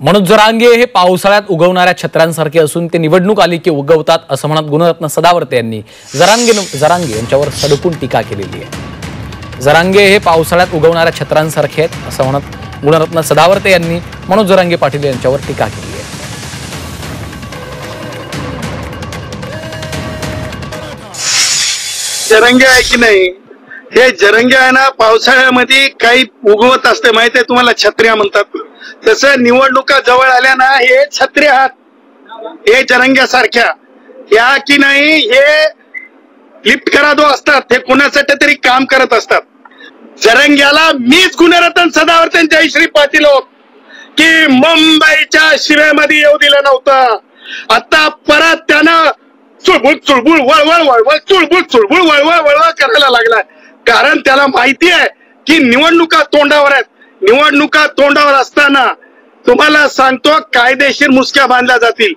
मनोज जरांगे हे पावसाळ्यात उगवणाऱ्या छत्र्यांसारखे असून ते निवडणूक आली की उगवतात असं म्हणत गुणरत्न सदावर्ते यांनी जरांगे यांच्यावर सडकून टीका केलेली आहे। जरांगे हे पावसाळ्यात उगवणाऱ्या छत्र्यांसारखे आहेत असं म्हणत गुणरत्न सदावर्ते यांनी मनोज जरांगे पाटील यांच्यावर टीका केली आहे। जरंगे आहे की नाही, हे जरंगे आहे ना, पावसाळ्यामध्ये काही उगवत असते माहिती आहे तुम्हाला, छत्र्या म्हणतात। तसं निवडणुका जवळ आल्या ना, हे छत्र्या आहात, हे जरंग्यासारख्या या की नाही, हे लिफ्ट करा दो असतात, हे कुणासाठी तरी काम करत असतात। जरंग्याला मीच गुणरत्न सदावर्ते जयश्री पाटील होत की मुंबईच्या शिवेमध्ये येऊ दिलं नव्हतं। आता परत त्यानं चुळबुळ चुळबुळ वळवळ वळवळ चुळबुळ चुळबुळ वळवळ वळवळ करायला लागलाय, कारण त्याला माहिती आहे की निवडणुका तोंडावर आहेत। निवडणुका तोंडावर असताना तुम्हाला सांगतो कायदेशीर मुसक्या बांधल्या जातील।